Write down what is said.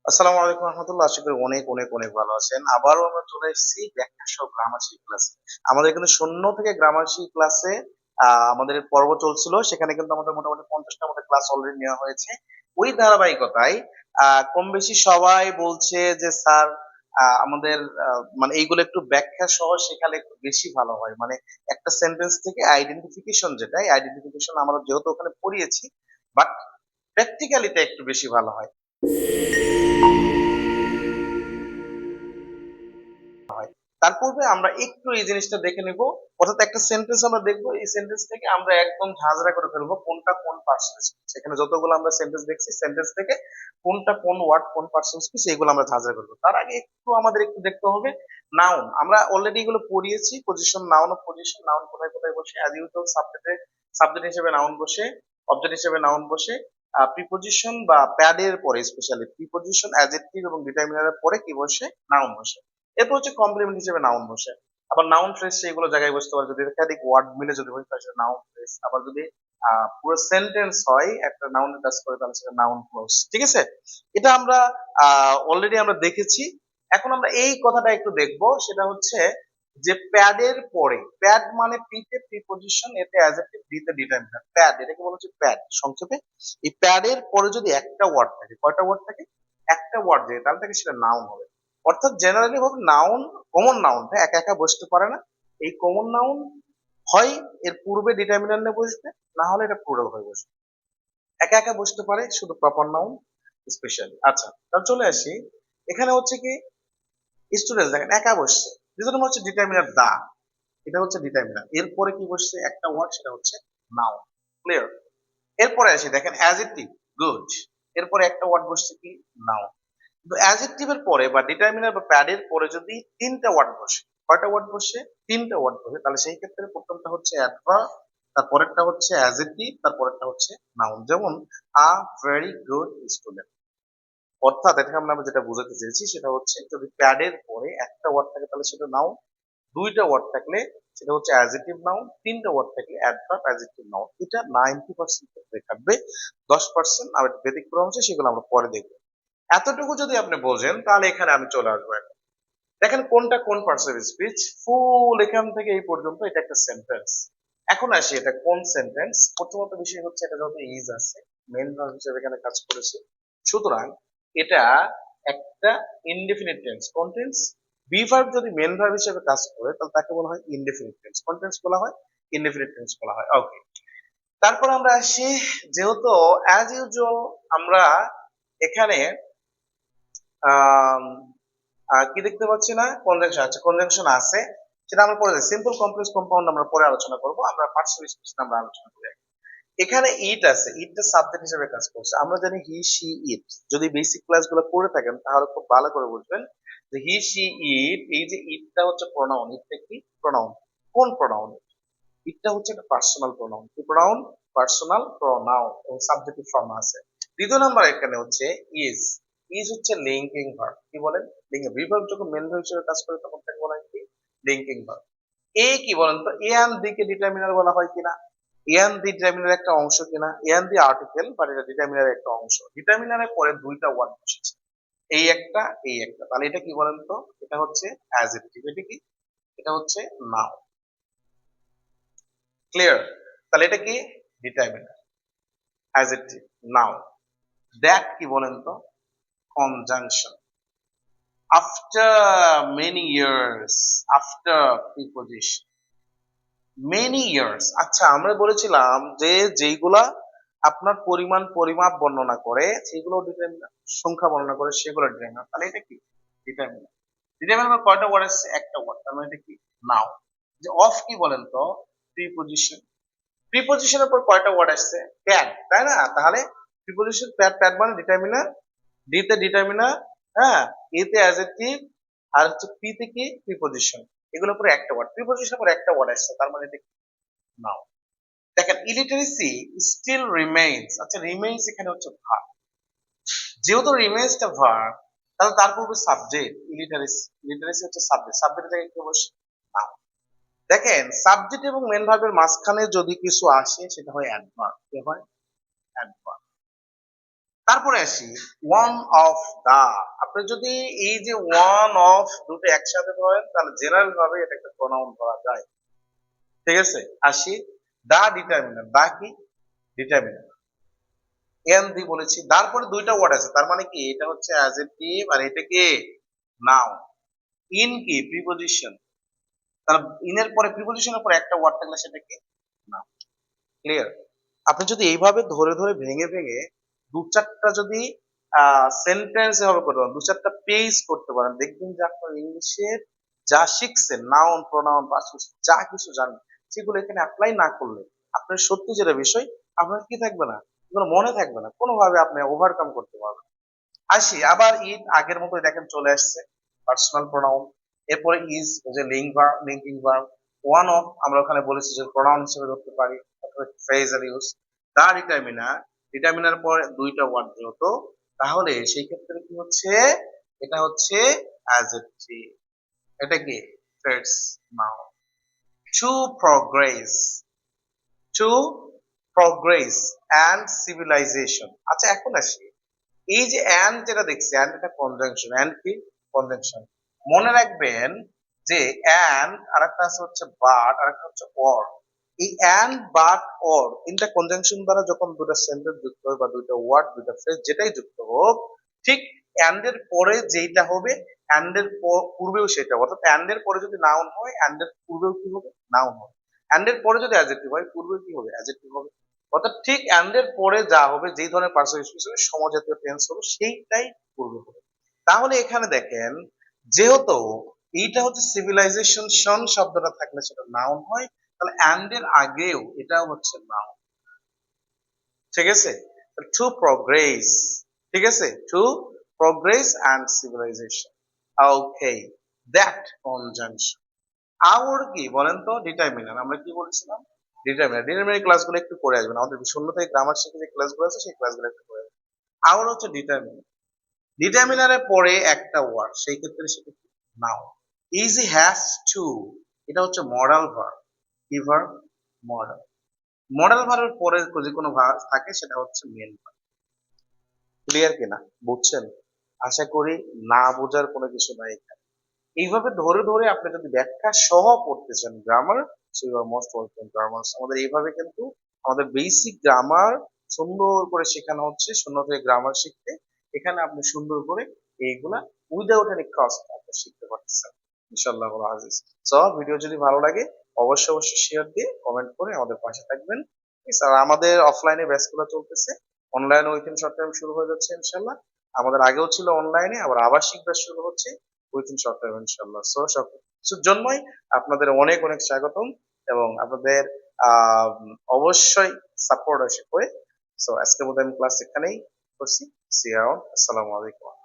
আসসালামু আলাইকুম রহমতুল্লাহ, আশা করি অনেক অনেক অনেক ভালো আছেন। আবারও আমরা চলে এসেছি ব্যাখ্যা সহ গ্রামার ক্লাসে। আমাদের কিন্তু শূন্য থেকে গ্রামার ক্লাসে আমাদের পর্ব চলছিল, সেখানে কিন্তু আমাদের মোটামুটি 50টা মতো ক্লাস অলরেডি নেওয়া হয়েছে। ওই ধারাবাহিকতায় কম বেশি সবাই বলছে যে স্যার আমাদের মানে এইগুলো একটু ব্যাখ্যা সহ শেখালে একটু বেশি ভালো হয়। মানে একটা সেন্টেন্স থেকে আইডেন্টিফিকেশন, যেটা আইডেন্টিফিকেশন আমরা যেহেতু ওখানে পড়িয়েছি, বাট প্র্যাকটিক্যালিতে একটু বেশি ভালো হয়। তার পূর্বে আমরা একটু এই জিনিসটা দেখে নিব। অর্থাৎ একটা সেন্টেন্স আমরা দেখবো, এই সেন্টেন্স থেকে আমরা একদম ঝাঁঝরা করে ফেলবো কোনটা কোন পার্সন স্পিচ। এখানে যতগুলো আমরা সেন্টেন্স দেখছি, সেন্টেন্স থেকে কোনটা কোন ওয়ার্ড কোন পার্সন স্পিচ, এইগুলো আমরা ঝাঁঝরা করবো। তার আগে একটু আমাদের একটু দেখতে হবে নাউন। আমরা অলরেডি এগুলো পড়িয়েছি, পজিশন, নাউন ও পজিশন। নাউন কোথায় কোথায় বসে, অ্যাজ ইউজুয়াল সাবজেক্টে সাবজেক্ট হিসেবে নাউন বসে, অবজেক্ট হিসেবে নাউন বসে, প্রিপোজিশন বা প্যাডের পরে, স্পেশালি প্রিপোজিশন, অ্যাডজেক্টিভ এবং ডিটারমিনারের পরে কি বসে, নাউন বসে। এরপর হচ্ছে কমপ্লিমেন্ট হিসেবে নাউন বসে। আবার নাউন ফ্রেজ সেইগুলো জায়গায় বসতে পারে, যদি একাধিক ওয়ার্ড মিলে যদি হয় তাহলে সেটা নাউন ফ্রেজ। আবার যদি পুরো সেন্টেন্স হয় একটা নাউনের কাজ করে, তাহলে সেটা নাউন ক্লোজ। ঠিক আছে, এটা আমরা অলরেডি আমরা দেখেছি। এখন আমরা এই কথাটা একটু দেখবো, সেটা হচ্ছে যে প্যাডের পরে, প্যাড মানে পিতে প্রিপোজিশন, এতে অ্যাডজেক্টিভ, ডিতে ডিটারমিনার। প্যাড, এটাকে বলা হচ্ছে প্যাড সংক্ষেপে। এই প্যাডের পরে যদি একটা ওয়ার্ড থাকে, কয়টা ওয়ার্ড থাকে? একটা ওয়ার্ড দিয়ে, তাহলে তাকে সেটা নাউন হবে। অর্থাৎ জেনারেলি ভাবে নাউন, কমন নাউন একা একা বসতে পারে না। এই কমন নাউন হয় এর পূর্বে ডিটারমিনার নিয়ে বসবে, না হলে এটা প্লুরাল হয়ে বসবে। একা একা বসতে পারে শুধু প্রপার নাউন স্পেশালি। আচ্ছা, তাহলে চলে আসি। এখানে হচ্ছে কি, স্টুডেন্ট দেখেন একা বসছে, যেটা হচ্ছে ডিটারমিনার দা, এটা হচ্ছে ডিটারমিনার। এরপরে কি বসছে একটা ওয়ার্ড, সেটা হচ্ছে নাউন। ক্লিয়ার? এরপরে আসি, দেখেন অ্যাডজেক্টিভ, গুড। এরপরে একটা ওয়ার্ড বসছে কি, নাউন। কিন্তু অ্যাডজেক্টিভের পরে বা ডিটারমিনার বা প্যাডের পরে যদি তিনটা ওয়ার্ড বসে, কয়টা ওয়ার্ড বসে? তিনটা ওয়ার্ড বসে, তাহলে সেই ক্ষেত্রে প্রথমটা হচ্ছে অ্যাডভার্ব, তারপরেরটা হচ্ছে অ্যাডজেক্টিভ, তারপরেরটা হচ্ছে নাউন। যেমন আ ভেরি গুড স্টুডেন্ট। অর্থাৎ এখানে আমরা যেটা বোঝাতে চেয়েছি সেটা হচ্ছে, যদি প্যাডের পরে একটা ওয়ার্ড থাকে তাহলে সেটা নাউন, দুইটা ওয়ার্ড থাকলে সেটা হচ্ছে অ্যাডজেক্টিভ নাউন, তিনটা ওয়ার্ড থাকলে অ্যাডভার্ব অ্যাডজেক্টিভ নাউন। এটা 90% ক্ষেত্রে থাকবে, 10% আর ব্যতিক্রম আছে, সেগুলো আমরা পরে দেখবো। এতটুকু যদি আপনি বোঝেন, তাহলে এখানে আমি চলে আসবো এখন। দেখেন কোনটা কোন পার্টস অফ স্পিচ, ফুল এখান থেকে এই পর্যন্ত এটা একটা সেন্টেন্স। এখন আসি এটা কোন সেন্টেন্স। প্রথমত বিষয় হচ্ছে এটা যত ইজ আছে, মেন ভার্ব হিসেবে এখানে কাজ করেছে, সুতরাং এটা একটা ইনডেফিনিট টেন্স। কোন টেন্স? বি ভার্ব যদি মেন ভার্ব হিসেবে কাজ করে তাহলে তাকে বলা হয় ইনডেফিনিট টেন্স। কোন টেন্স বলা হয়? ইনডেফিনিট টেন্স বলা হয়। ওকে, তারপর আমরা আসি, যেহেতু অ্যাজ ইউজুয়াল আমরা এখানে আহ কি দেখতে পাচ্ছি না, কনজাংশন আছে, কনজাংশন আছে, সেটা আমরা পরে সিম্পল কমপ্লেক্স কম্পাউন্ড আমরা পরে আলোচনা করব। আমরা পার্টস অফ স্পিচ আমরা আলোচনা করি। এখানে ইট আছে, ইটটা সাবজেক্ট হিসেবে কাজ করছে। আমরা জানি হি শি ইট। যদি বেসিক ক্লাসগুলো করে থাকেন তাহলে খুব ভালো করে বুঝবেন যে হি শি ইট, এই যে ইটটা হচ্ছে প্রোনাউন। ইটটা কি প্রোনাউন? কোন প্রোনাউন? ইটটা হচ্ছে একটা পার্সোনাল প্রোনাউন। কি প্রোনাউন? পার্সোনাল প্রোনাউন, এবং সাবজেক্টিভ ফর্ম আছে। দ্বিতীয় নাম্বার এখানে হচ্ছে ইজ। ইজ হচ্ছে লিঙ্কিং ভার্ব। কি বলেন? লিঙ্কিং ভার্ব যখন মেন ভার্ব হিসেবে কাজ করে তখন তাকে বলা হয় কি, লিঙ্কিং ভার্ব। এ কি বলেন তো, এ এন্ড দি কে ডিটারমিনার বলা হয় কিনা? এ এন্ড দি ডিটারমিনার একটা অংশ কিনা? এ এন্ড দি আর্টিকেল, বাট এটা ডিটারমিনার একটা অংশ। ডিটারমিনারের পরে দুইটা ওয়ার্ড বসেছে, এই একটা এই একটা, তাহলে এটা কি বলেন তো? এটা হচ্ছে অ্যাডজেক্টিভ। এটা কি? এটা হচ্ছে নাউন। ক্লিয়ার? তাহলে এটা কি? Determiner, adjective, noun. দ্যাট কি বলেন তো? Conjunction. After many years, after preposition, many years. আচ্ছা, আমরা বলেছিলাম যে যেইগুলা আপনার পরিমাণ পরিমাপ বর্ণনা করে সেগুলো ডিটারমিনার, সংখ্যা বর্ণনা করে সেগুলো ডিটারমিনার। তাহলে এটা কি? ডিটারমিনার। ডিটারমিনার কয়টা ওয়ার্ড আছে? একটা ওয়ার্ড, তার মানে এটা কি? নাউন। যে অফ কি বলেন তো? প্রিপোজিশন। প্রিপোজিশনের পর কয়টা ওয়ার্ড আসছে? প্যাড, তাই না? তাহলে প্রিপোজিশন, প্যাড, প্যাড মানে ডিটারমিনার, ডি তে ডিটারমিনার, হ্যাঁ, এ তে অ্যাডজেক্টিভ, আর হচ্ছে পি তে কি, প্রিপোজিশন। এগুলোর পরে একটা ওয়ার্ড, প্রিপোজিশনের পর একটা ওয়ার্ড আসছে, তার মানে এটা নাও। দেখেন ইলিটারেসি স্টিল রিমেইনস। আচ্ছা, রিমেইনস এখানে হচ্ছে ভার্ব। যেহেতু রিমেইনসটা ভার্ব, তাহলে তার পূর্বে সাবজেক্ট। ইলিটারেসি, ইলিটারেসি হচ্ছে সাবজেক্ট, সাবজেক্টের জায়গায় কি বসে? নাও। দেখেন সাবজেক্ট এবং মেন ভার্বের মাঝখানে যদি কিছু আসে সেটা হয় অ্যাডভার্ব। কি হয়? অ্যাডভার্ব। তারপরে আসি ওয়ান অফ দা। আপনি যদি এই যে ওয়ান অফ দুটো একসাথে ধরেন তাহলে জেনারেল ভাবে এটা একটা প্রোনাউন করা যায়। ঠিক আছে, আসি দা ডিটারমিনার। দা কি? ডিটারমিনার। এন দি বলেছি, তারপরে দুইটা ওয়ার্ড আছে, তার মানে কি এটা হচ্ছে অ্যাডজেক্টিভ আর এটা কি নাউন। ইন কি? প্রিপজিশন। তার ইনের পরে প্রিপজিশনের পরে একটা ওয়ার্ড থাকলে সেটা কি নাউন। ক্লিয়ার? আপনি যদি এইভাবে ধরে ধরে ভেঙে ভেঙে দু চারটা যদি সেন্টেন্স এভাবে করতে পারেন, দু চারটা পেজ করতে পারেন, দেখবেন যে আপনার ইংলিশের যা শিখছেন নাউন প্রোনাউন যা কিছু জানেন সেগুলো এখানে অ্যাপ্লাই না করলে আপনার সত্যি যেটা বিষয় আপনার কি থাকবে না, এগুলো মনে থাকবে না, কোনোভাবে আপনি ওভারকাম করতে পারবেন। আসি আবার ইট আগের মতোই দেখেন চলে আসছে, পার্সোনাল প্রোনাউন। এরপরে ইজ যে লিঙ্কিং ভার্ব। ওয়ান অফ আমরা ওখানে বলেছি যে প্রোনাউন হিসেবে ধরতে পারি অথবা ফ্রেজাল ইউজ। দা ডিটারমিনার, ডিটারমিনার পর দুইটা ওয়ার্ড যেহেতু, তাহলে সেই ক্ষেত্রে কি হচ্ছে, এটা হচ্ছে অ্যাডজেক্টিভ। এটা কি? Phrase noun. To progress, to progress and civilisation. আচ্ছা এখন আসি এই যে অ্যান্ড যেটা দেখছি, অ্যান্ড এটা কনজাংশন। অ্যান্ড কি? কনজাংশন। মনে রাখবেন যে অ্যান্ড আর একটা আছে হচ্ছে বাট আর একটা হচ্ছে অর। এই অ্যান্ড বাট অর তিনটা কনজাংশন দ্বারা যখন দুটো সেন্টেন্স যুক্ত হয় বা দুটো ওয়ার্ড দুটো ফ্রেজ যেটাই যুক্ত হোক, ঠিক অ্যান্ড এর পরে যেইটা হবে অ্যান্ড এর পূর্বেও সেটা, অর্থাৎ অ্যান্ড এর পরে যদি নাউন হয় অ্যান্ড এর পূর্বেও কি হবে? নাউন হবে। অ্যান্ড এর পরে যদি অ্যাডজেক্টিভ হয় পূর্বে কি হবে? অ্যাডজেক্টিভ হবে। অর্থাৎ ঠিক অ্যান্ড এর পরে যা হবে, যেই ধরনের পার্সন স্পেসিফিক সমজাতীয় টেন্স হবে সেইটাই পূর্বে হবে। তাহলে এখানে দেখেন যেহেতু এইটা হচ্ছে সিভিলাইজেশন, শন শব্দটা থাকলে সেটা নাউন হয়, তাহলে অ্যান্ড এর আগেও এটাও হচ্ছে নাউন। ঠিক আছে, টু প্রগ্রেস। ঠিক আছে, to progress and civilization. Okay, that conjunction. আওর কি বলেন তো? ডিটারমিনার। আমরা কি বলছিলাম? ডিটারমিনার। ডিটারমিনার ক্লাসগুলো একটু করে আসবেন, আমাদের শূন্য থেকে গ্রামার শিখে যে ক্লাসগুলো আছে সেই ক্লাসগুলো একটু করে আসবেন। আওর হচ্ছে ডিটারমিনার। ডিটারমিনারের পরে একটা ওয়ার্ড, সেই ক্ষেত্রে সেটা নাউন। ইজি হ্যাজ টু, এটা হচ্ছে মডাল ভার্ব। কি ভার্ব? মডাল। মডাল ভার্বের পরে যে কোনো ভার্ব থাকে সেটা হচ্ছে মেন ভার্ব। ক্লিয়ার কিনা? বুঝছেন? আশা করি না বোঝার কোনো কিছু নাই এখানে। এইভাবে ধরে ধরে আপনি যদি ব্যাখ্যা সহ পড়তে চান grammar, so you are most welcome to Armans. আমাদের এইভাবে কিন্তু আমাদের বেসিক গ্রামার সুন্দর করে শেখানো হচ্ছে, শূন্য থেকে গ্রামার শিখতে। এখানে আপনি সুন্দর করে এইগুলা উইদাউট এনি কস্ট আপনি শিখতে পারতেছেন ইনশাআল্লাহ আজিজ। সো ভিডিও যদি ভালো লাগে অবশ্যই অবশ্যই শেয়ার দিয়ে কমেন্ট করে আমাদের পাশে থাকবেন। আর আমাদের অফলাইনে ব্যাচগুলো চলতেছে, অনলাইনে উইথিন শর্ট টাইম শুরু হয়ে যাচ্ছে ইনশাআল্লাহ। আমাদের আগেও ছিল অনলাইনে, আবার আবাসিক ব্যাচ শুরু হচ্ছে উইথিন শর্ট টাইম ইনশাআল্লাহ। সো সব কিছুর জন্যই আপনাদের অনেক অনেক স্বাগতম এবং আপনাদের আহ অবশ্যই সাপোর্ট আসে করে। সো আজকের মতো আমি ক্লাস এখানেই করছি। See you. আসসালামু আলাইকুম।